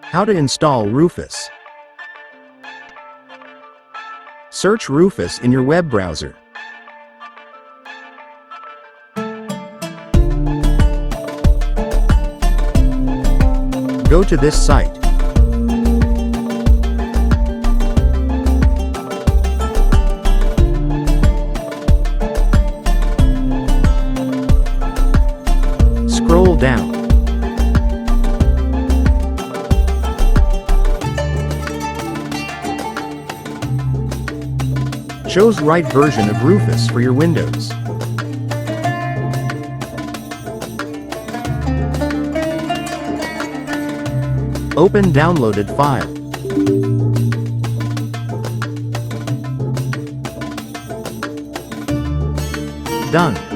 How to install Rufus. Search Rufus in your web browser. Go to this site. Scroll down. Choose right version of Rufus for your Windows. Open downloaded file. Done.